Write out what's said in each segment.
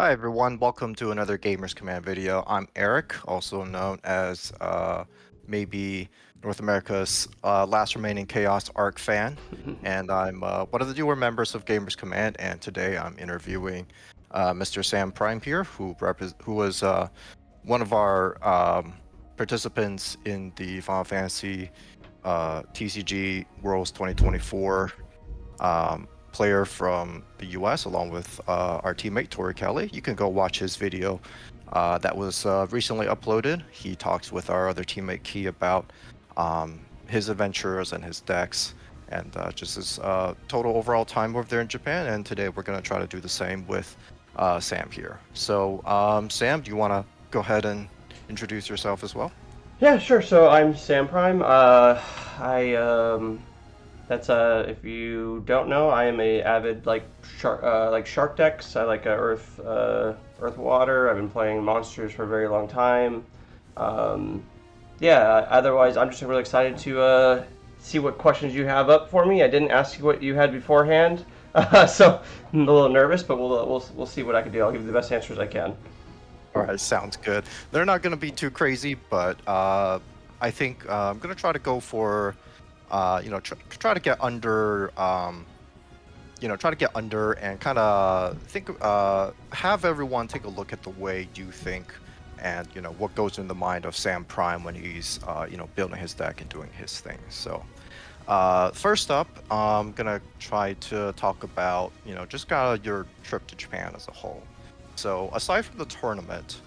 Hi everyone, welcome to another Gamers Command video. I'm Eric, also known as maybe North America's last remaining Chaos Arc fan, and I'm one of the newer members of Gamers Command. And today I'm interviewing Mr. Sam Prime here, who was one of our participants in the Final Fantasy TCG Worlds 2024 player from the US, along with our teammate Tori Kelly. You can go watch his video that was recently uploaded. He talks with our other teammate Key about his adventures and his decks and just his total overall time over there in Japan. And today we're going to try to do the same with Sam here. So Sam, do you want to go ahead and introduce yourself as well? Yeah, sure. So I'm Sam Prime. That's if you don't know, I am a avid shark decks. I like Earth Water. I've been playing monsters for a very long time. Yeah. Otherwise, I'm just really excited to see what questions you have up for me. I didn't ask you what you had beforehand, so I'm a little nervous, but we'll see what I can do. I'll give you the best answers I can. All right, sounds good. They're not going to be too crazy, but I think I'm going to try to go for, try to get under, try to get under and kind of have everyone take a look at the way you think and, what goes in the mind of Sam Prime when he's, building his deck and doing his thing. So first up, I'm going to try to talk about, just kind of your trip to Japan as a whole. So, aside from the tournament,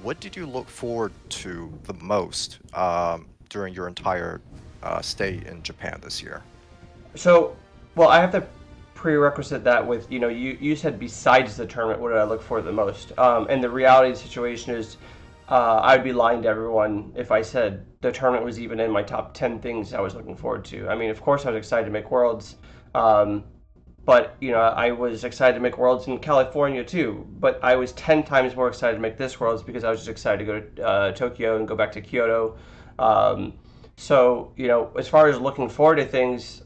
what did you look forward to the most during your entire stay in Japan this year? So, well, I have to prerequisite that with, you said besides the tournament, what did I look for the most? And the reality of the situation is, I'd be lying to everyone if I said the tournament was even in my top 10 things I was looking forward to. I mean, of course, I was excited to make Worlds. But, I was excited to make Worlds in California too. But I was 10 times more excited to make this Worlds because I was just excited to go to Tokyo and go back to Kyoto. So, as far as looking forward to things,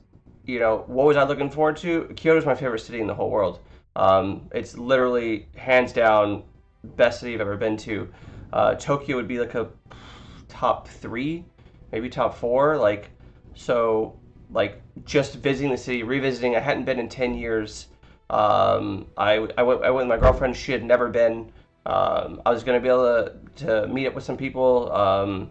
what was I looking forward to? Kyoto's my favorite city in the whole world. It's literally, hands down, best city I've ever been to. Tokyo would be like a top 3, maybe top 4. Just visiting the city, revisiting. I hadn't been in 10 years. I went with my girlfriend. She had never been. I was going to be able to meet up with some people,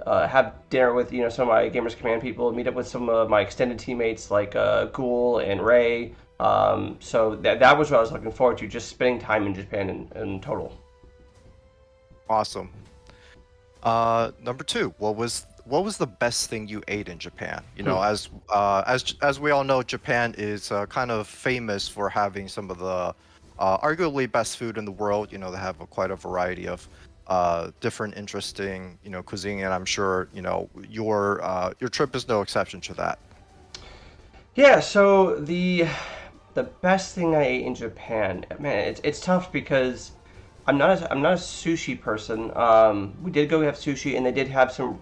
have dinner with some of my Gamers Command people, meet up with some of my extended teammates like Ghoul and Ray. So that was what I was looking forward to, just spending time in Japan in total. Awesome. Number 2, what was the best thing you ate in Japan? As we all know, Japan is kind of famous for having some of the arguably best food in the world. They have quite a variety of different interesting cuisine, and I'm sure your trip is no exception to that. Yeah. So the best thing I ate in Japan, man, it's tough because I'm not a sushi person. We did go have sushi, and they did have some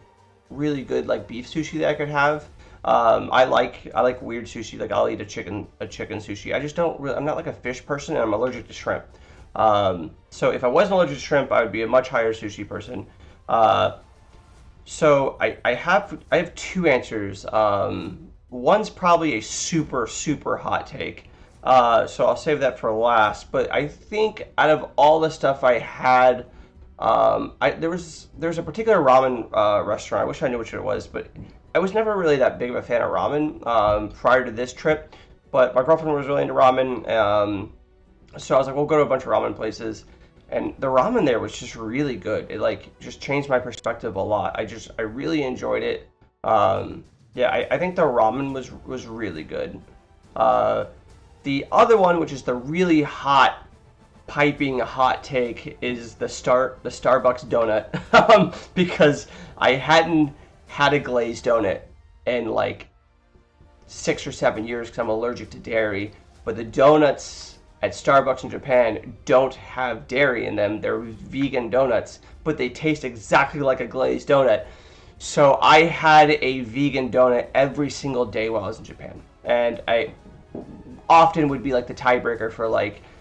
really good beef sushi that I could have. I like weird sushi. Like I'll eat a chicken sushi. I just don't really, I'm not like a fish person, and I'm allergic to shrimp. So if I wasn't allergic to shrimp, I would be a much higher sushi person. So I have 2 answers. One's probably a super hot take. So I'll save that for last. But I think out of all the stuff I had, there's a particular ramen restaurant. I wish I knew which it was, but I was never really that big of a fan of ramen prior to this trip. But my girlfriend was really into ramen, so I was like, we'll go to a bunch of ramen places, and the ramen there was just really good. It just changed my perspective a lot. I really enjoyed it. Yeah, I think the ramen was really good. The other one, which is the really piping hot take, is the Starbucks donut, because I hadn't had a glazed donut in 6 or 7 years because I'm allergic to dairy. But the donuts at Starbucks in Japan don't have dairy in them. They're vegan donuts, but they taste exactly like a glazed donut. So I had a vegan donut every single day while I was in Japan, and I often would be the tiebreaker for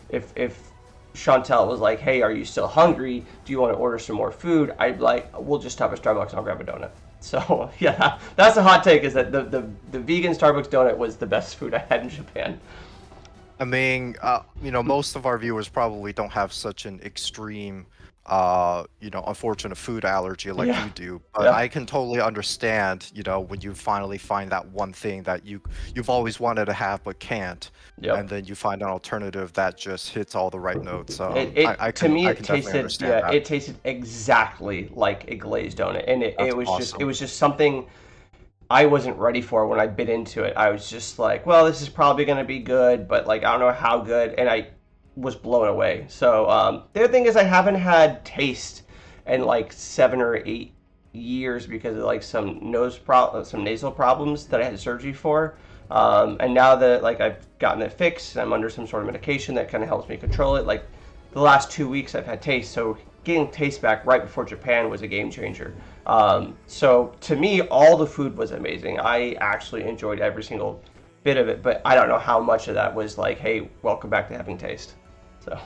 if Chantel was like, "Hey, are you still hungry? Do you want to order some more food?" I'd be like, "We'll just stop at Starbucks and I'll grab a donut." So yeah, that's a hot take. Is that the vegan Starbucks donut was the best food I had in Japan. I mean, most of our viewers probably don't have such an extreme, unfortunate food allergy like Yeah, you do. But yeah, I can totally understand, when you finally find that one thing that you've always wanted to have but can't, and yep. then you find an alternative that just hits all the right notes. I It to can me I it can definitely tasted, understand yeah, that. it tasted exactly like a glazed donut, and That's it awesome. was just something I wasn't ready for when I bit into it. I was just like, well, this is probably going to be good, but like I don't know how good, and I was blown away. So the other thing is I haven't had taste in like 7 or 8 years because of like some nasal problems that I had surgery for. And now that like I've gotten it fixed, I'm under some sort of medication that kind of helps me control it. Like the last 2 weeks, I've had taste, so getting taste back right before Japan was a game changer. So to me, all the food was amazing. I actually enjoyed every single bit of it, but I don't know how much of that was like, hey, welcome back to having taste. So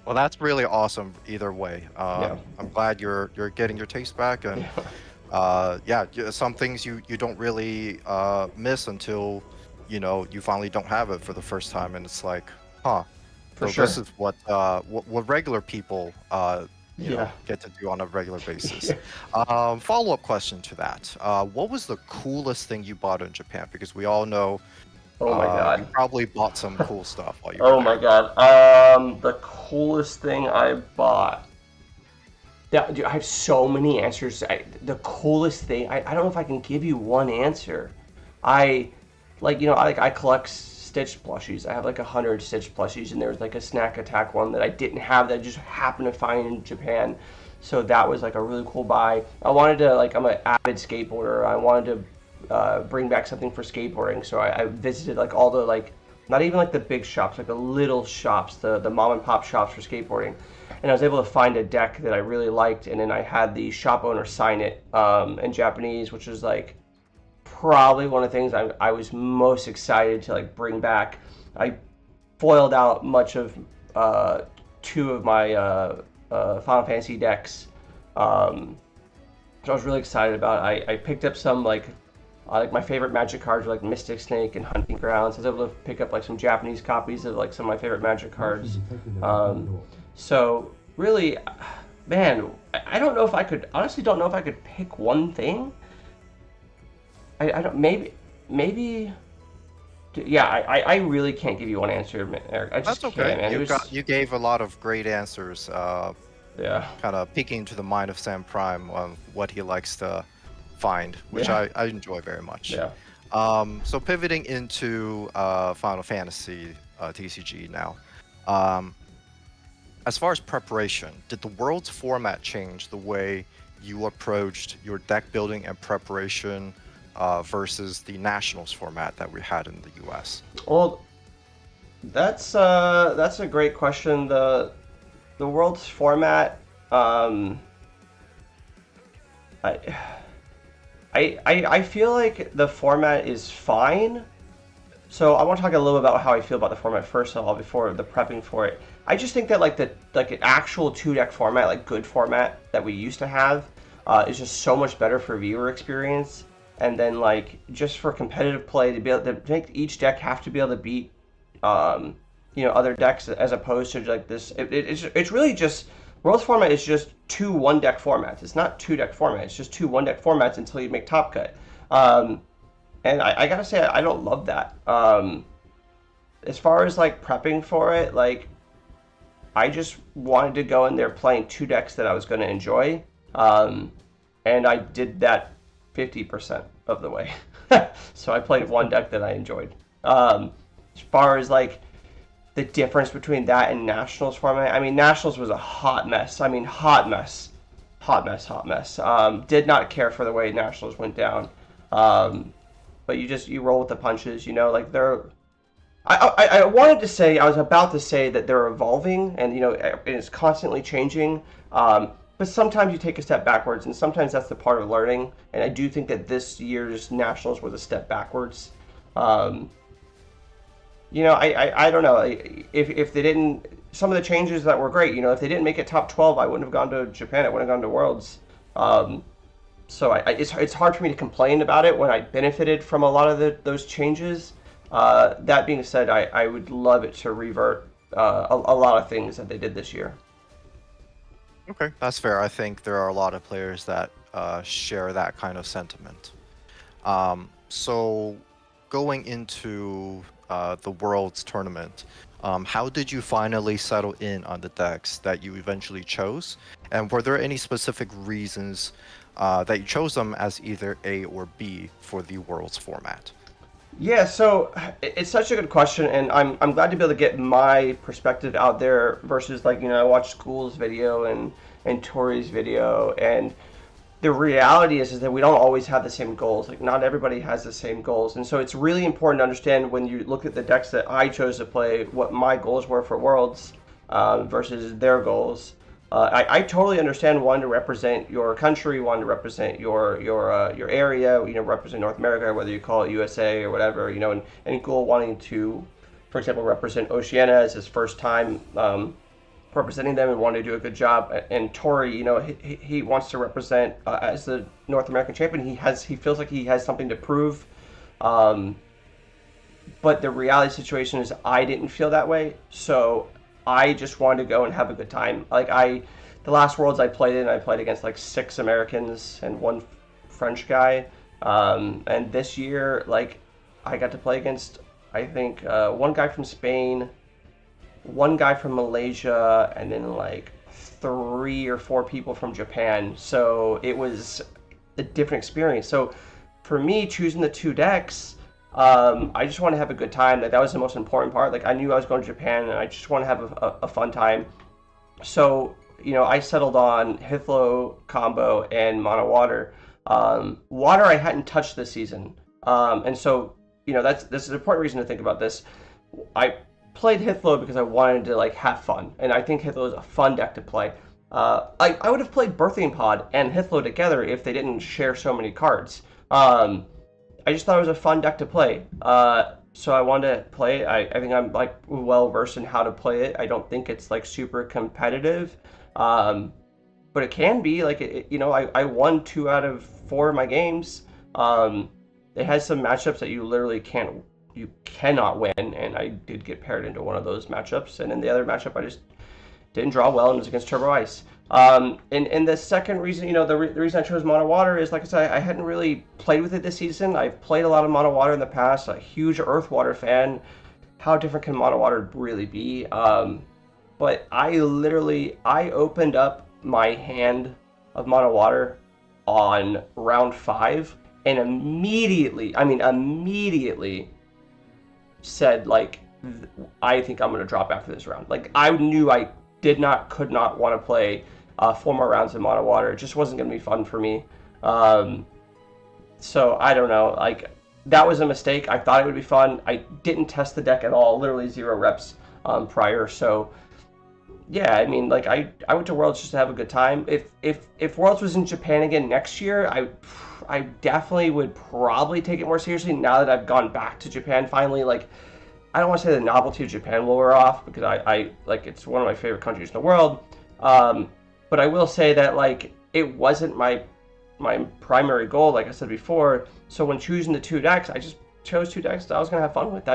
Well, that's really awesome either way. yeah, I'm glad you're getting your taste back, and yeah, some things you don't really miss until you finally don't have it for the first time, and it's like, huh. for So this sure. is what regular people Yeah, get to do on a regular basis. yeah. Follow-up question to that. What was the coolest thing you bought in Japan? Because we all know Oh my you god. probably bought some cool stuff while you were Oh my there. god. The coolest thing I bought. That, dude, I have so many answers. The coolest thing, I don't know if I can give you one answer. I I collect Stitch plushies. I have like 100 Stitch plushies, and there was like a Snack Attack one that I didn't have that I just happened to find in Japan. So that was like a really cool buy. I wanted to like I'm an avid skateboarder. I wanted to bring back something for skateboarding, so I visited like all the like not even like the big shops, like the little shops, the mom and pop shops for skateboarding, and I was able to find a deck that I really liked, and then I had the shop owner sign it in Japanese, which was like probably one of the things I was most excited to like bring back. I foiled out much of two of my Final Fantasy decks, which I was really excited about. I picked up some like my favorite Magic cards were like Mystic Snake and Hunting Grounds. I was able to pick up like some Japanese copies of like some of my favorite Magic cards. Um, so really, man, I don't know if I could honestly don't know if I could pick one thing. I don't maybe yeah. I really can't give you one answer, Eric. I just That's okay. can't, man. It was You gave a lot of great answers. yeah, Kind of peeking into the mind of Sam Prime on what he likes to find, which yeah, I enjoy very much. yeah. So pivoting into Final Fantasy TCG now. Um, as far as preparation, did the world's format change the way you approached your deck building and preparation versus the Nationals format that we had in the US? Well, that's a great question. The world's format. I, I feel like the format is fine. So I want to talk a little bit about how I feel about the format first of all before the prepping for it. I just think that like an actual two deck format, like good format that we used to have, is just so much better for viewer experience. And then like just for competitive play to be able to make each deck have to be able to beat um, other decks as opposed to like this. It's really just World's format is just two one deck formats. It's not two deck formats. It's just two one deck formats until you make top cut. Um, and I gotta say I don't love that. As far as like prepping for it, like I just wanted to go in there playing two decks that I was going to enjoy, and I did that 50% of the way. So I played one deck that I enjoyed. As far as like the difference between that and Nationals format, I mean Nationals was a hot mess. I mean hot mess, hot mess, hot mess. Did not care for the way Nationals went down. But you roll with the punches, like they're I wanted to say I was about to say that they're evolving and it's constantly changing. But sometimes you take a step backwards, and sometimes that's the part of learning. And I do think that this year's nationals was a step backwards. Um, I don't know. If they didn't, some of the changes that were great, if they didn't make it top 12, I wouldn't have gone to Japan. I wouldn't have gone to Worlds. So it's hard for me to complain about it when I benefited from a lot of those changes. That being said, I would love it to revert a lot of things that they did this year. Okay, that's fair. I think there are a lot of players that share that kind of sentiment. So going into the Worlds tournament, how did you finally settle in on the decks that you eventually chose? And were there any specific reasons that you chose them as either A or B for the Worlds format? Yeah, so it's such a good question, and I'm glad to be able to get my perspective out there versus like I watched School's video and Tori's video, and the reality is that we don't always have the same goals. Like not everybody has the same goals, and so it's really important to understand when you look at the decks that I chose to play, what my goals were for Worlds versus their goals. I totally understand wanting to represent your country, wanting to represent your area, represent North America, whether you call it USA or whatever, and Gould wanting to, for example, represent Oceania as his first time representing them and wanting to do a good job. And Tori, he wants to represent as the North American champion. He feels like he has something to prove. But the reality situation is I didn't feel that way, so I just wanted to go and have a good time. The last Worlds I played in, I played against like 6 Americans and 1 French guy. And this year, I got to play against, I think, 1 guy from Spain, 1 guy from Malaysia, and then like 3 or 4 people from Japan. So it was a different experience. So for me, choosing the 2 decks, I just want to have a good time. That was the most important part. I knew I was going to Japan, and I just want to have a fun time. So, I settled on Hithlo combo and Mono Water. Water I hadn't touched this season, and so this is an important reason to think about this. I played Hithlo because I wanted to have fun, and I think Hithlo is a fun deck to play. I would have played Birthing Pod and Hithlo together if they didn't share so many cards. I just thought it was a fun deck to play. So I wanted to play it. I think I'm well versed in how to play it. I don't think it's super competitive, but it can be. I won 2 out of 4 of my games. It has some matchups that you cannot win, and I did get paired into one of those matchups. And in the other matchup, I just didn't draw well, and it was against Turbo Ice. And the second reason, the reason I chose Mono Water is, like I said, I hadn't really played with it this season. I've played a lot of Mono Water in the past, a huge Earth Water fan. How different can Mono Water really be? But I opened up my hand of Mono Water on round 5, and immediately said, I think I'm going to drop after this round. I knew I could not want to play 4 more rounds of Mono Water. It just wasn't going to be fun for me. So I don't know. That was a mistake. I thought it would be fun. I didn't test the deck at all. Literally 0 reps prior. So yeah, I mean, I went to Worlds just to have a good time. If Worlds was in Japan again next year, I definitely would probably take it more seriously now that I've gone back to Japan finally. I don't want to say the novelty of Japan will wear off, because I it's one of my favorite countries in the world. But I will say that it wasn't my primary goal, like I said before. So when choosing the 2 decks, I just chose 2 decks that I was gonna have fun with.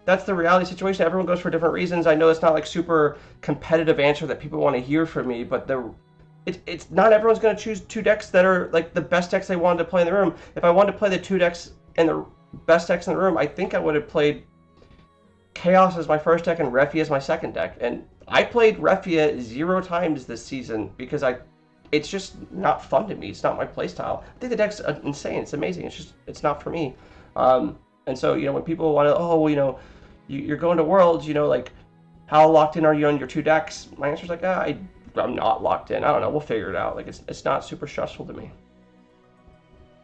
That's the reality situation. Everyone goes for different reasons. I know it's not super competitive answer that people want to hear from me, but it's not everyone's gonna choose 2 decks that are the best decks they wanted to play in the room. If I wanted to play the 2 decks and the best decks in the room, I think I would have played Chaos as my first deck and Refia as my second deck. And I played Refia 0 times this season because it's just not fun to me. It's not my playstyle. I think the deck's insane. It's amazing. It's not for me. And so, when people want to, you're going to Worlds, how locked in are you on your 2 decks? My answer's I'm not locked in. I don't know. We'll figure it out. It's not super stressful to me.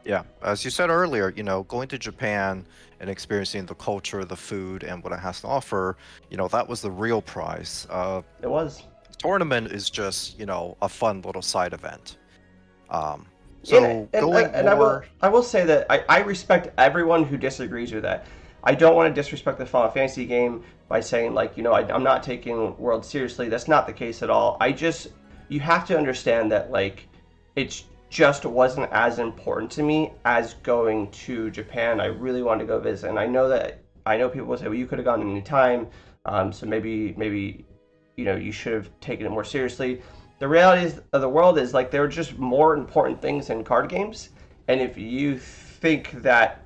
Yeah, as you said earlier, going to Japan and experiencing the culture, the food, and what it has to offer, that was the real prize. It was. The tournament is just, a fun little side event. So I will say that I respect everyone who disagrees with that. I don't want to disrespect the Final Fantasy game by saying like, I'm not taking World seriously. That's not the case at all. You have to understand that like, it's just wasn't as important to me as going to Japan. I really wanted to go visit, and I know people will say, well, you could have gone any time, so maybe you should have taken it more seriously. The reality of the world is like there are just more important things in card games, and if you think that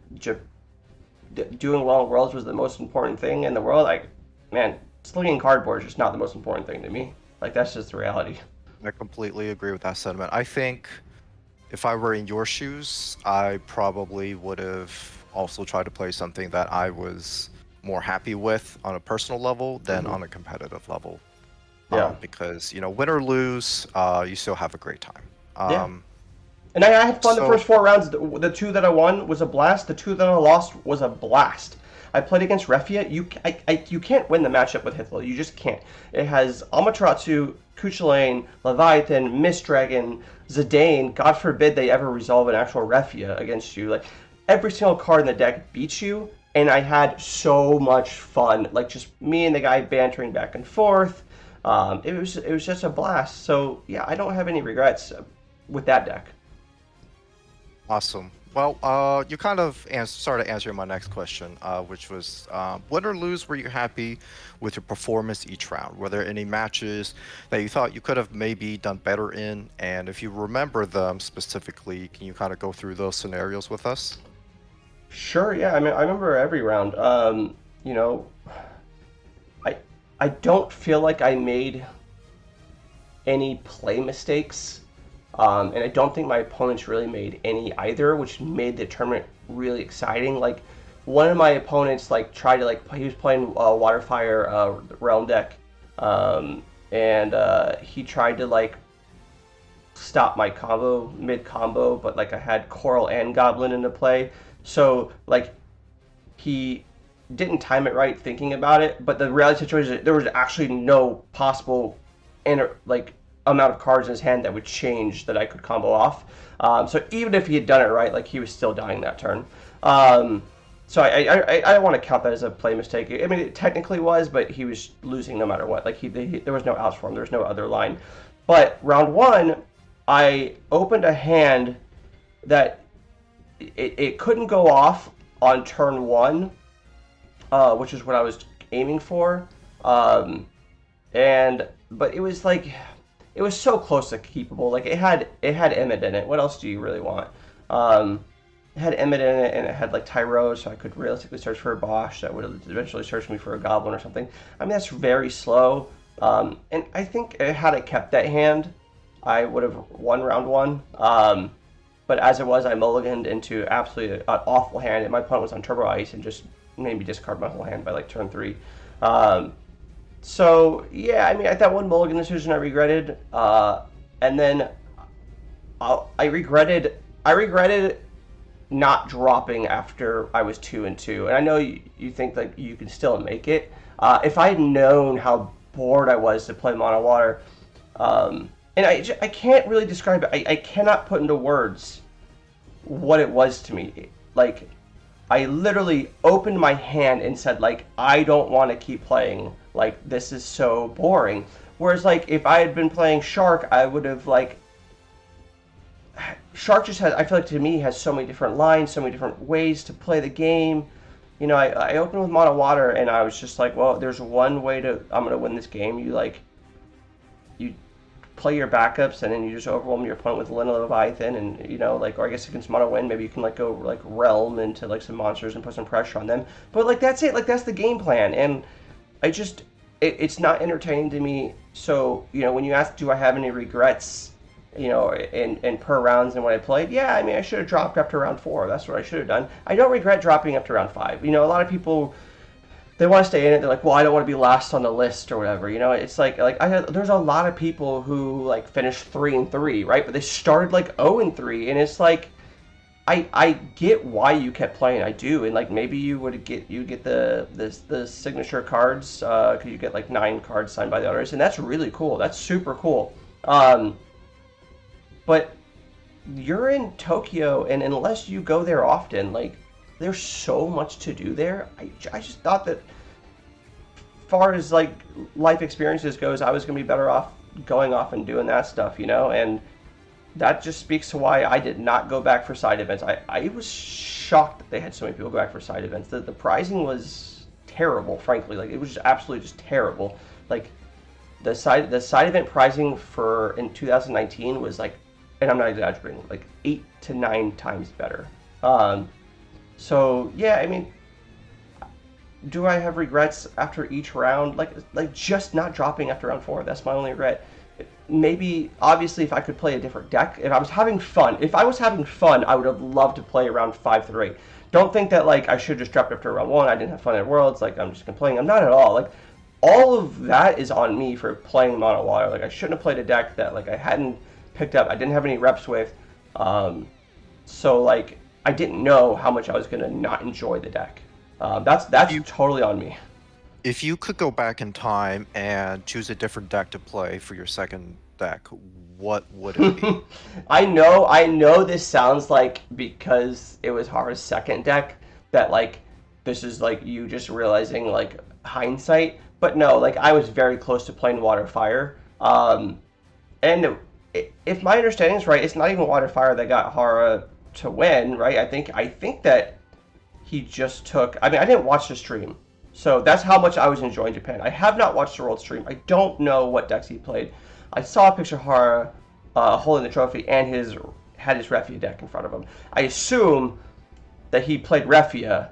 doing well in Worlds was the most important thing in the world, like, man, slinging cardboard is just not the most important thing to me. Like, that's just the reality. I completely agree with that sentiment. I think if I were in your shoes, I probably would have also tried to play something that I was more happy with on a personal level than Hmm. on a competitive level. Yeah. Because, win or lose, you still have a great time. Yeah. And I had fun the So first 4 rounds. The two that I won was a blast. The two that I lost was a blast. I played against Refia. You can't win the matchup with Hitler. You just can't. It has Amaterasu, Kuchulain, Leviathan, Mist Dragon, Zidane. God forbid they ever resolve an actual Refia against you. Like every single card in the deck beats you, and I had so much fun. Like just me and the guy bantering back and forth. It was just a blast. So yeah, I don't have any regrets with that deck. awesome. Well, you kind of started answering my next question, which was win or lose, were you happy with your performance each round? Were there any matches that you thought you could have maybe done better in? And if you remember them specifically, can you kind of go through those scenarios with us? Sure, yeah. I mean, I remember every round. You know, I I don't feel like I made any play mistakes, and I don't think my opponents really made any either, which made the tournament really exciting. Like one of my opponents like tried to like he was playing Waterfire Realm deck, and he tried to like stop my combo mid combo, but like I had Coral and Goblin into play, so like he didn't time it right thinking about it, but the reality situation is there was actually no possible like amount of cards in his hand that would change that I could combo off. So even if he had done it right, like he was still dying that turn. So I don't want to count that as a play mistake. I mean, it technically was, but he was losing no matter what. Like there was no outs for him. There was no other line. But round one, I opened a hand that it couldn't go off on turn one, which is what I was aiming for. And but it was like it was so close to keepable. Like it had Emmett in it. What else do you really want? It had Emmett in it, and it had like Tyro, so I could realistically search for a Bosch that would eventually search me for a Goblin or something. I mean that's very slow. And I think had I kept that hand, I would have won round one. But as it was, I mulliganed into absolutely an awful hand, and my opponent was on Turbo Ice and just made me discard my whole hand by like turn three. So yeah, I mean, at that one mulligan decision, I regretted, and then I regretted not dropping after I was 2-2. And I know you think that you can still make it. If I had known how bored I was to play Mono Water, and I can't really describe it. I cannot put into words what it was to me. Like, I literally opened my hand and said, like, I don't want to keep playing. Like, this is so boring. Whereas, like, if I had been playing Shark, I would have, like, Shark just has, I feel like to me, has so many different lines, so many different ways to play the game. I opened with Mono Water, and I was just like, well, there's one way I'm going to win this game. You play your backups, and then you just overwhelm your opponent with Lina Leviathan, and or I guess against Mono Wind, maybe you can like go like Realm into like some monsters and put some pressure on them. But like that's it, like that's the game plan, and it's not entertaining to me. So when you ask, do I have any regrets? In per rounds and what I played, yeah, I mean, I should have dropped up to round 4. That's what I should have done. I don't regret dropping up to round 5. A lot of people, they want to stay in it. They're like, well, I don't want to be last on the list or whatever. It's like there's a lot of people who like finished 3-3, right? But they started like 0-3, and it's like, I get why you kept playing. I do, and like maybe you get the signature cards because you get like 9 cards signed by the others, and that's really cool. That's super cool. But you're in Tokyo, and unless you go there often, like there's so much to do there. I just thought that, far as like life experiences goes, I was gonna be better off going off and doing that stuff, and that just speaks to why I did not go back for side events. I was shocked that they had so many people go back for side events. The pricing was terrible, frankly. Like, it was just absolutely just terrible. Like, the side event pricing for in 2019 was like, and I'm not exaggerating, like 8 to 9 times better. So yeah, I mean, do I have regrets after each round? Like just not dropping after round 4. That's my only regret. Maybe, obviously, if I could play a different deck, if I was having fun, I would have loved to play around 5 through 8. Don't think that like I should just drop after round 1. I didn't have fun at Worlds. Like, I'm just complaining. I'm not at all. Like, all of that is on me for playing Mono Water. Like, I shouldn't have played a deck that like I hadn't picked up. I didn't have any reps with. So like, I didn't know how much I was gonna not enjoy the deck. That's totally on me. If you could go back in time and choose a different deck to play for your second deck, what would it be? I know this sounds like, because it was Hara's second deck, that like this is like you just realizing like hindsight, but no, like I was very close to playing Water Fire. And if my understanding is right, it's not even Water Fire that got Hara to win, right? I think that he just took. I mean, I didn't watch the stream, so that's how much I was enjoying Japan. I have not watched the World stream. I don't know what decks he played. I saw a picture of Hara holding the trophy and had his Refia deck in front of him. I assume that he played Refia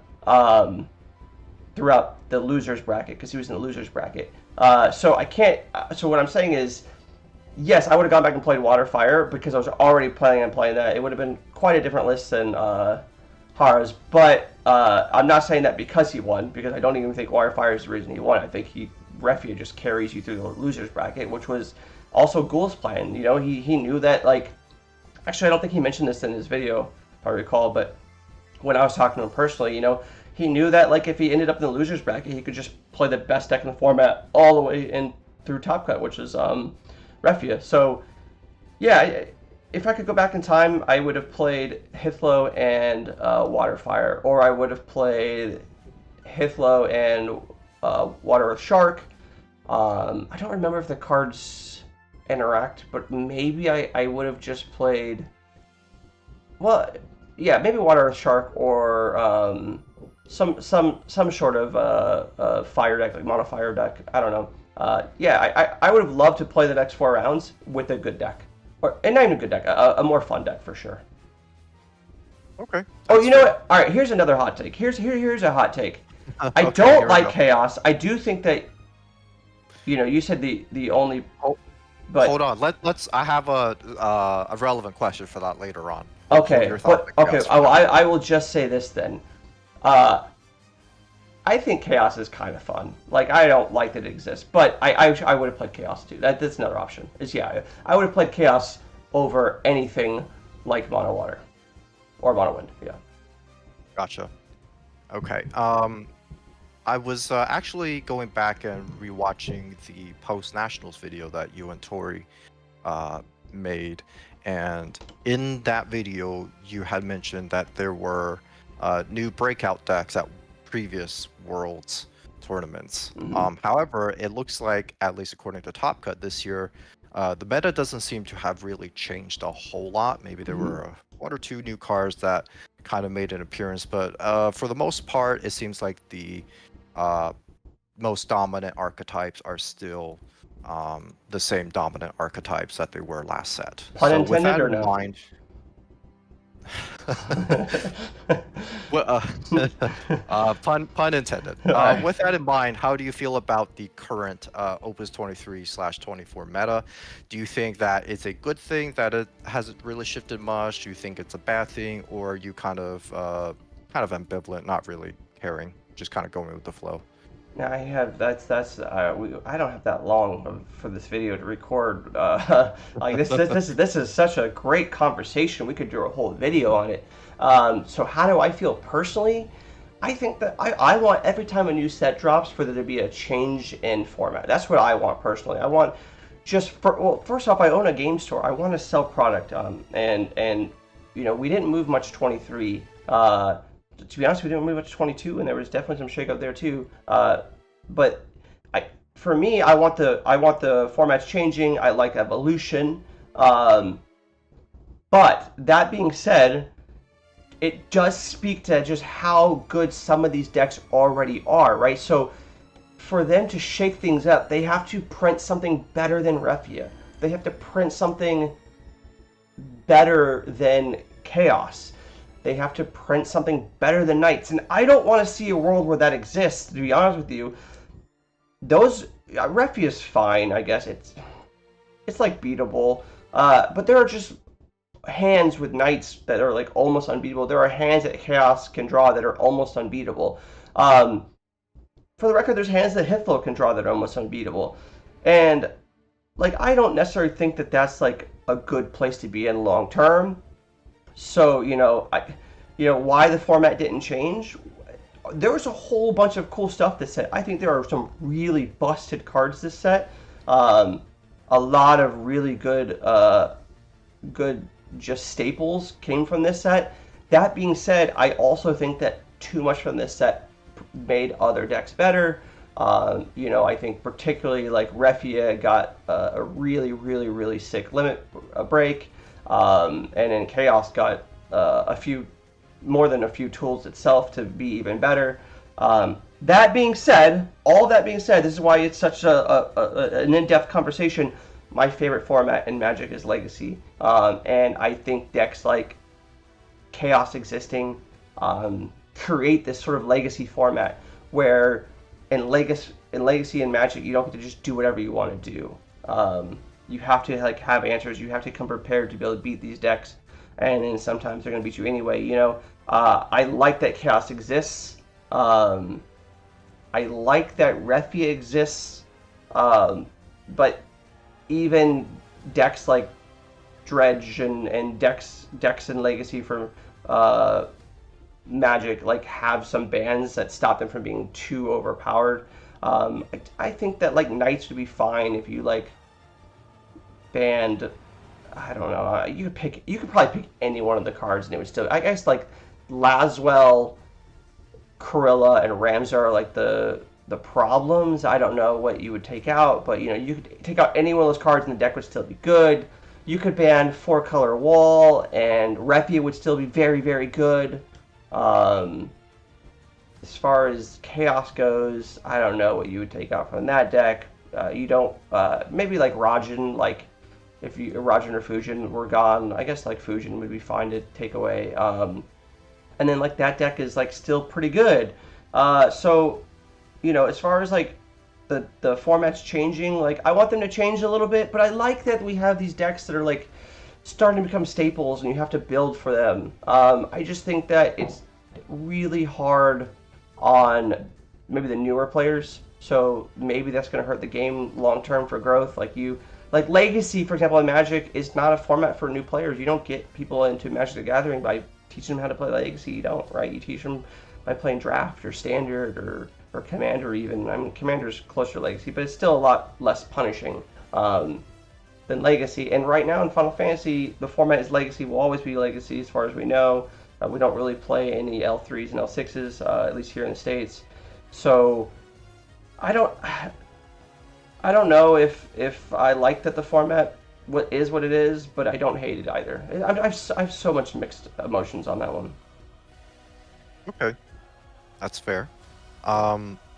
throughout the losers bracket, because he was in the losers bracket. So I can't. So what I'm saying is, yes, I would have gone back and played Water Fire because I was already planning on playing that. It would have been quite a different list than Hara's, but I'm not saying that because he won, because I don't even think Water Fire is the reason he won. I think Refia just carries you through the losers bracket, which was also Ghoul's plan. He knew that, like, actually I don't think he mentioned this in his video, if I recall, but when I was talking to him personally, he knew that like if he ended up in the losers bracket, he could just play the best deck in the format all the way in through Top Cut, which is Refia. So yeah, if I could go back in time, I would have played Hithlo and Water Fire, or I would have played Hithlo and Water Earth Shark. I don't remember if the cards interact, but maybe I would have just played. Well, yeah, maybe Water Earth Shark, or some sort of fire deck, like mono fire deck. I don't know. Yeah, I would have loved to play the next 4 rounds with a good deck. And not even a good deck, a more fun deck for sure. Okay. Oh, you know what? All right, here's another hot take. Here's a hot take. I don't like Chaos. I do think that, you said the only. But hold on. Let's. I have a relevant question for that later on. Okay. I will just say this then. I think Chaos is kind of fun. Like, I don't like that it exists, but I would have played Chaos too. That's another option. I would have played Chaos over anything like Mono Water or Mono Wind. Yeah. Gotcha. Okay. I was actually going back and rewatching the post Nationals video that you and Tori made, and in that video you had mentioned that there were new breakout decks at previous Worlds tournaments. Mm-hmm. However, it looks like, at least according to Top Cut this year, the meta doesn't seem to have really changed a whole lot. Maybe there were 1 or 2 new cards that kind of made an appearance, but for the most part, it seems like the most dominant archetypes are still the same dominant archetypes that they were last set. Pun intended or no? Well, pun intended. With that in mind, how do you feel about the current Opus 23/24 meta? Do you think that it's a good thing, that it hasn't really shifted much? Do you think it's a bad thing, or are you kind of ambivalent, not really caring, just kind of going with the flow? Yeah, I have. I don't have that long for this video to record. Like this is such a great conversation. We could do a whole video on it. So how do I feel personally? I think that I want, every time a new set drops, for there to be a change in format. That's what I want personally. I want first off, I own a game store. I want to sell product. And we didn't move much 23. to be honest, we didn't move up to 22, and there was definitely some shakeup there too. But for me, I want the formats changing. I like evolution. Um, but that being said, it does speak to just how good some of these decks already are, right? So for them to shake things up, they have to print something better than Refia. They have to print something better than Chaos. They have to print something better than Knights. And I don't want to see a world where that exists, to be honest with you. Those Refia's fine, I guess. It's like beatable. But there are just hands with Knights that are like almost unbeatable. There are hands that Chaos can draw that are almost unbeatable. Um, for the record, there's hands that Hitflow can draw that are almost unbeatable. And like I don't necessarily think that that's like a good place to be in long term. So why the format didn't change. There was a whole bunch of cool stuff this set. I think there are some really busted cards this set. A lot of really good just staples came from this set. That being said, I also think that too much from this set made other decks better. I think particularly like Refia got a really, really, really sick limit break, and then Chaos got more than a few tools itself to be even better. That being said, all that being said, this is why it's such an in-depth conversation. My favorite format in Magic is Legacy, and I think decks like Chaos Existing create this sort of Legacy format where in Legacy and Magic you don't get to just do whatever you want to do. You have to like have answers. You have to come prepared to be able to beat these decks, and then sometimes they're going to beat you anyway. I like that Chaos exists. I like that Refia exists, but even decks like Dredge and decks in Legacy for Magic like have some bans that stop them from being too overpowered. I think that like Knights would be fine if you like banned. I don't know. You could probably pick any one of the cards and it would still. I guess like Laswell, Corilla, and Ramsar are like the problems. I don't know what you would take out, but you could take out any one of those cards and the deck would still be good. You could ban 4-color Wall and Refia would still be very, very good. As far as Chaos goes, I don't know what you would take out from that deck. You don't maybe like Rajin, like if you Rajin or Fusion were gone, I guess like Fusion would be fine to take away. And then like that deck is like still pretty good. So as far as like the format's changing, like I want them to change a little bit, but I like that we have these decks that are like starting to become staples and you have to build for them. I just think that it's really hard on maybe the newer players, so maybe that's going to hurt the game long term for growth. Like Legacy, for example, in Magic is not a format for new players. You don't get people into Magic the Gathering by teaching them how to play Legacy. You don't, right? You teach them by playing Draft or Standard or Commander even. I mean, Commander's closer to Legacy, but it's still a lot less punishing than Legacy. And right now in Final Fantasy, the format is Legacy, will always be Legacy as far as we know. We don't really play any L3s and L6s, at least here in the States. So I don't know if I like that the format what it is, but I don't hate it either. I have so much mixed emotions on that one. Okay, that's fair.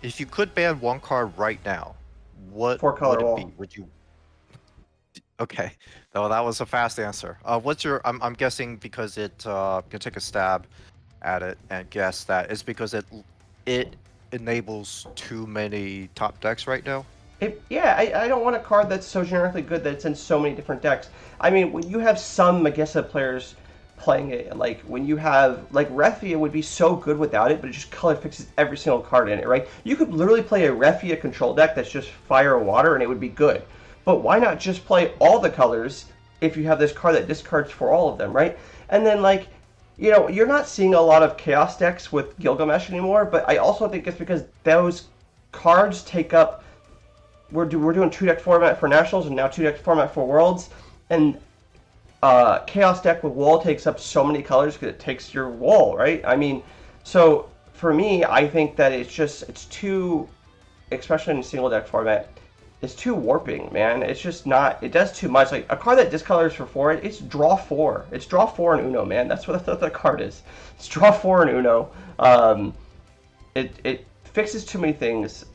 If you could ban one card right now, what 4-color would it Wall. be? Would you? Okay, well, that was a fast answer. What's your? I'm guessing because it can take a stab at it and guess that it's because it enables too many top decks right now. I don't want a card that's so generically good that it's in so many different decks. I mean, when you have some Magessa players playing it, like when you have like Refia would be so good without it, but it just color fixes every single card in it, right? You could literally play a Refia control deck that's just fire or water and it would be good. But why not just play all the colors if you have this card that discards for all of them, right? And then like, you're not seeing a lot of Chaos decks with Gilgamesh anymore, but I also think it's because those cards take up. We're doing 2-deck format for Nationals and now 2-deck format for Worlds, and Chaos deck with Wall takes up so many colors because it takes your Wall, right? I mean, So for me, I think that it's too, especially in single deck format, it's too warping, man. It's just not. It does too much. Like a card that discolors for 4, it's draw 4. It's draw 4 in Uno, man. That's what the card is. It's draw 4 in Uno. It fixes too many things.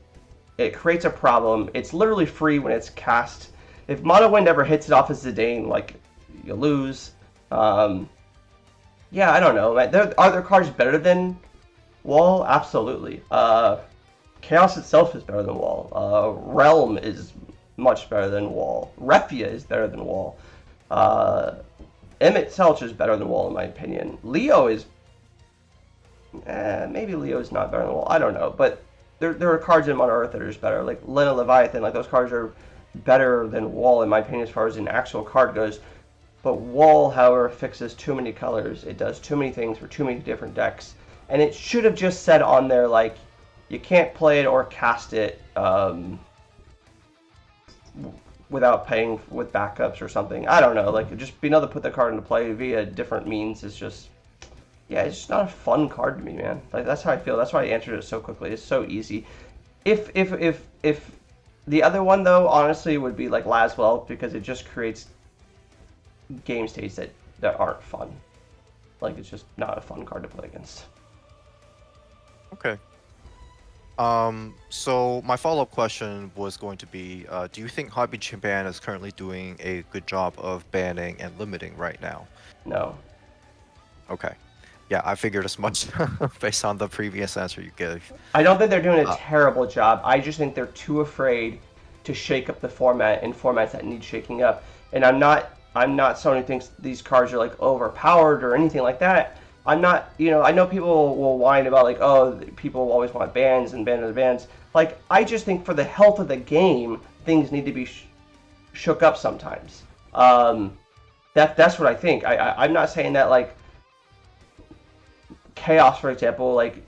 It creates a problem. It's literally free when it's cast. If Mono Wind ever hits it off as Zidane, like you lose. Yeah, I don't know. Are there cards better than Wall? Absolutely. Chaos itself is better than Wall. Realm is much better than Wall. Refia is better than Wall. Emmett Selch is better than Wall in my opinion. Leo is maybe Leo is not better than Wall. I don't know, but there are cards in Mono Earth that are just better. Like Lena Leviathan, like those cards are better than Wall in my opinion as far as an actual card goes. But Wall, however, fixes too many colors. It does too many things for too many different decks. And it should have just said on there, like, you can't play it or cast it without paying with backups or something. I don't know. Like, just being able to put the card into play via different means is just, yeah, it's just not a fun card to me, man. Like, that's how I feel. That's why I answered it so quickly. It's so easy. If the other one, though, honestly, would be like Laswell, because it just creates game states that aren't fun. Like, it's just not a fun card to play against. Okay. So my follow-up question was going to be, do you think Hobby Japan is currently doing a good job of banning and limiting right now? No. Okay. Yeah, I figured as much based on the previous answer you gave. I don't think they're doing a terrible job. I just think they're too afraid to shake up the format in formats that need shaking up. And I'm not someone who thinks these cards are like overpowered or anything like that. I'm not, I know people will whine about like, oh, people always want bans and bans. Like, I just think for the health of the game, things need to be shook up sometimes. That's what I think. I'm not saying that like Chaos, for example, like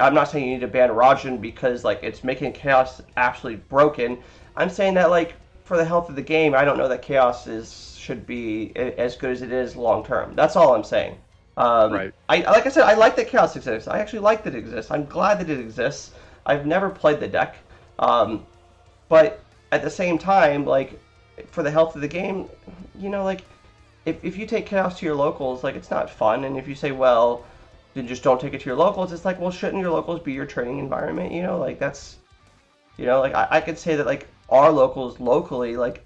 I'm not saying you need to ban Rajan because like it's making Chaos absolutely broken. I'm saying that like for the health of the game, I don't know that Chaos should be as good as it is long term. That's all I'm saying. Right. Like I said, I like that Chaos exists. I actually like that it exists. I'm glad that it exists. I've never played the deck, but at the same time, like for the health of the game, like if you take Chaos to your locals, like it's not fun. And if you say, well, then just don't take it to your locals, it's like, well, shouldn't your locals be your training environment? Like that's, like I could say that like our locals locally, like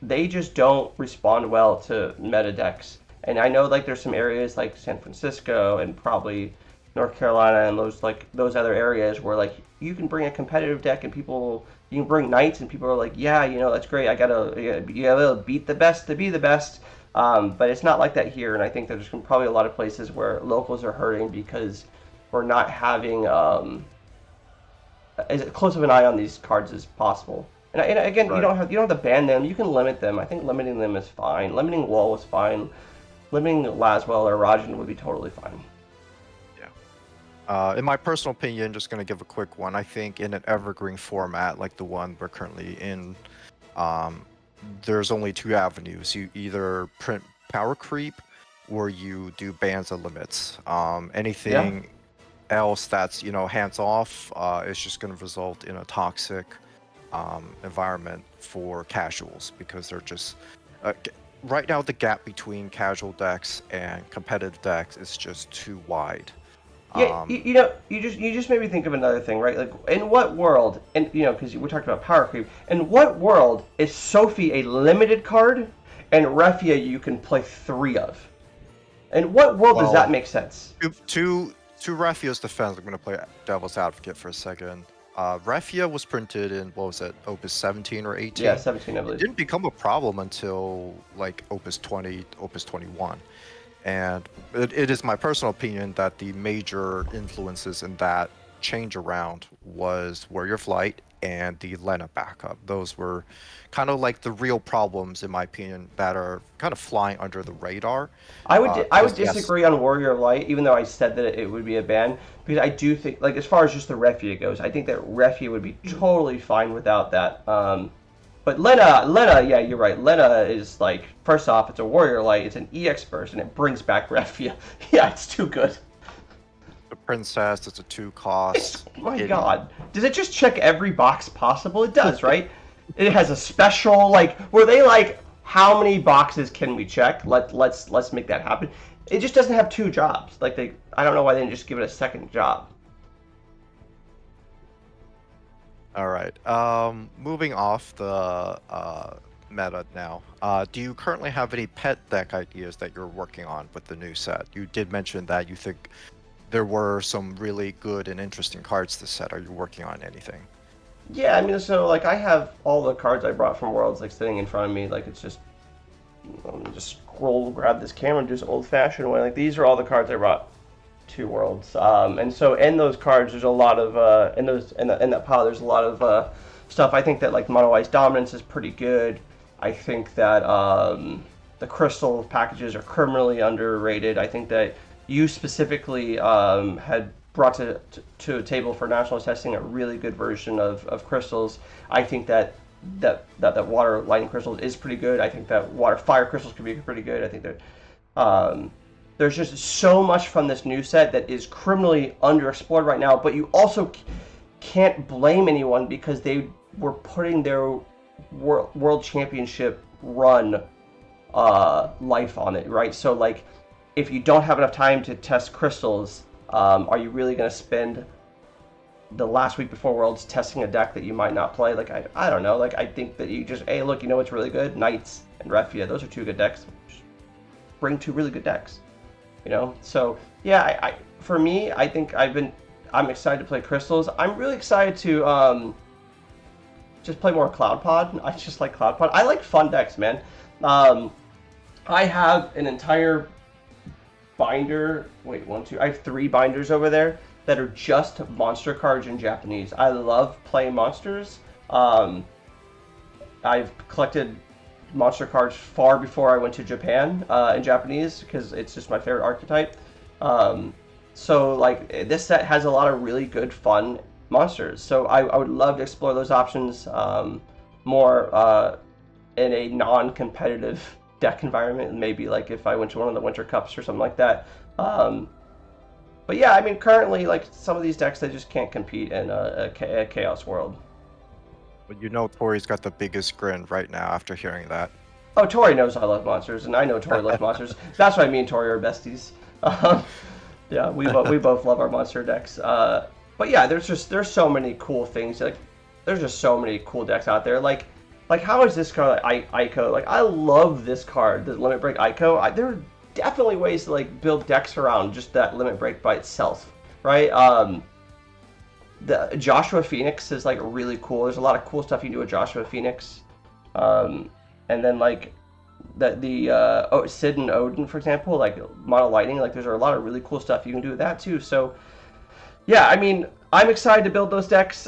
they just don't respond well to meta decks. And I know like there's some areas like San Francisco and probably North Carolina and those other areas where like you can bring a competitive deck and you can bring knights and people are like, yeah, that's great. I gotta beat the best to be the best. But it's not like that here. And I think there's probably a lot of places where locals are hurting because we're not having as close of an eye on these cards as possible. And again, right. you don't have to ban them. You can limit them. I think limiting them is fine. Limiting Wall is fine. Limiting Laswell or Rajan would be totally fine. Yeah. In my personal opinion, just going to give a quick one. I think in an evergreen format like the one we're currently in, there's only two avenues. You either print power creep or you do bans and limits. Anything else that's, hands off, is just going to result in a toxic environment for casuals because they're just... right now, the gap between casual decks and competitive decks is just too wide. Yeah, you just made me think of another thing, right? Like, in what world, and because we talked about power creep, in what world is Sophie a limited card, and Refia you can play 3 of? In what world does that make sense? To Refia's defense, I'm going to play devil's advocate for a second. Refia was printed in, what was it, Opus 17 or 18? Yeah, 17, I believe. It didn't become a problem until, like, Opus 20, Opus 21. And it is my personal opinion that the major influences in that change around was Warrior Flight and the Lena backup. Those were kind of like the real problems, in my opinion, that are kind of flying under the radar. I would disagree on Warrior of Light, even though I said that it would be a ban, because I do think, like, as far as just the Refia goes, I think that Refia would be totally fine without that. But Lena, yeah, you're right. Lena is like, first off, it's a Warrior Light, it's an EX burst, and it brings back Refia. Yeah, it's too good. Princess. It's a 2 cost. My It God, does it just check every box possible? It does, right? It has a special like. Were they like, how many boxes can we check? Let's make that happen. It just doesn't have 2 jobs. Like they, I don't know why they didn't just give it a second job. All right. Moving off the meta now. Do you currently have any pet deck ideas that you're working on with the new set? You did mention that you think there were some really good and interesting cards this set. Are you working on anything? Yeah, I mean, so like I have all the cards I brought from Worlds like sitting in front of me. Like it's just, let me just scroll, grab this camera, and do this old-fashioned way. Like these are all the cards I brought to Worlds, and so in those cards, there's a lot of in that pile. There's a lot of stuff. I think that like Mono Ice Dominance is pretty good. I think that the crystal packages are criminally underrated. I think that you specifically had brought to a table for nationals testing a really good version of crystals. I think that water lightning crystals is pretty good. I think that water fire crystals could be pretty good. I think that there's just so much from this new set that is criminally underexplored right now, but you also can't blame anyone because they were putting their World Championship run life on it, right? So like, if you don't have enough time to test crystals, are you really going to spend the last week before Worlds testing a deck that you might not play? Like, I don't know. Like, I think that you just, hey, look, you know what's really good? Knights and Refia. Those are 2 good decks. Just bring 2 really good decks. You know? So, yeah, I for me, I think I'm excited to play crystals. I'm really excited to just play more Cloud Pod. I just like Cloud Pod. I like fun decks, man. I have an entire binder. Wait, 1, 2. I have 3 binders over there that are just monster cards in Japanese. I love playing monsters. I've collected monster cards far before I went to Japan in Japanese because it's just my favorite archetype. So like this set has a lot of really good fun monsters. So I would love to explore those options more in a non-competitive deck environment. Maybe like if I went to one of the Winter Cups or something like that. But yeah, I mean, currently, like some of these decks, they just can't compete in a Chaos World. But you know Tori's got the biggest grin right now after hearing that. Oh, Tori knows I love monsters, and I know Tori loves monsters. That's why me and Tori are besties. Yeah, we both love our monster decks. But yeah, there's so many cool things. Like there's just so many cool decks out there. Like how is this card like Ico? Like I love this card, the Limit Break Ico. There are definitely ways to like build decks around just that Limit Break by itself, right? The Joshua Phoenix is like really cool. There's a lot of cool stuff you can do with Joshua Phoenix, and then like Sid and Odin, for example, like Mono Lightning. Like there's a lot of really cool stuff you can do with that too. So yeah, I mean, I'm excited to build those decks.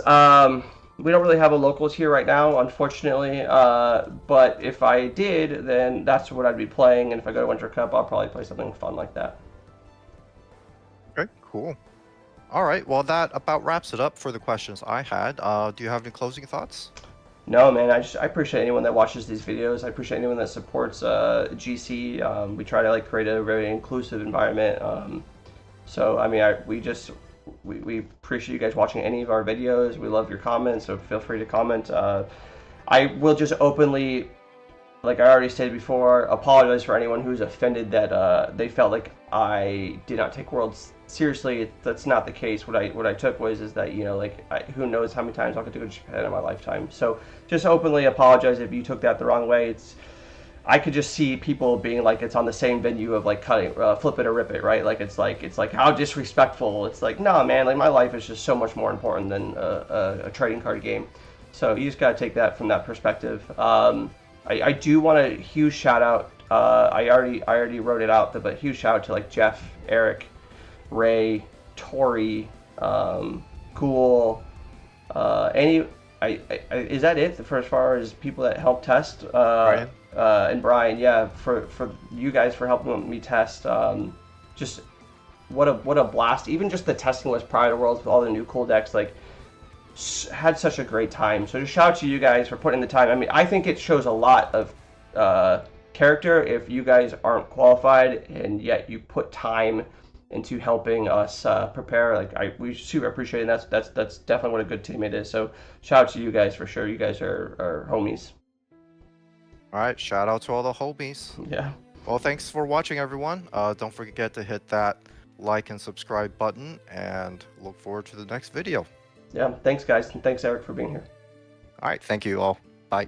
We don't really have a locals here right now, unfortunately. But if I did, then that's what I'd be playing. And if I go to Winter Cup, I'll probably play something fun like that. Okay, cool. All right, well, that about wraps it up for the questions I had. Do you have any closing thoughts? No, man, I appreciate anyone that watches these videos. I appreciate anyone that supports GC. We try to like create a very inclusive environment. So I mean, we appreciate you guys watching any of our videos. We love your comments, so feel free to comment. I will just openly, like I already stated before, apologize for anyone who's offended that they felt like I did not take Worlds seriously. That's not the case. What I took is that, you know, like who knows how many times I'll get to go to Japan in my lifetime. So just openly apologize if you took that the wrong way. I could just see people being like, it's on the same venue of like cutting, flip it or rip it, right? Like it's like how disrespectful. It's like, no, man, like my life is just so much more important than a trading card game. So you just gotta take that from that perspective. I do want a huge shout out. I already wrote it out, but huge shout out to like Jeff, Eric, Ray, Tori, Cool, is that it for as far as people that help test? Brian? And Brian, yeah, for you guys for helping me test. Just what a blast! Even just the testing was prior to Worlds with all the new cool decks, like had such a great time. So just shout out to you guys for putting the time. I mean, I think it shows a lot of character if you guys aren't qualified and yet you put time into helping us prepare. Like we super appreciate it. And that's definitely what a good teammate is. So shout out to you guys for sure. You guys are homies. All right, shout out to all the homies. Yeah. Well, thanks for watching, everyone. Don't forget to hit that like and subscribe button, and look forward to the next video. Yeah. Thanks, guys, and thanks, Eric, for being here. All right, thank you all. Bye.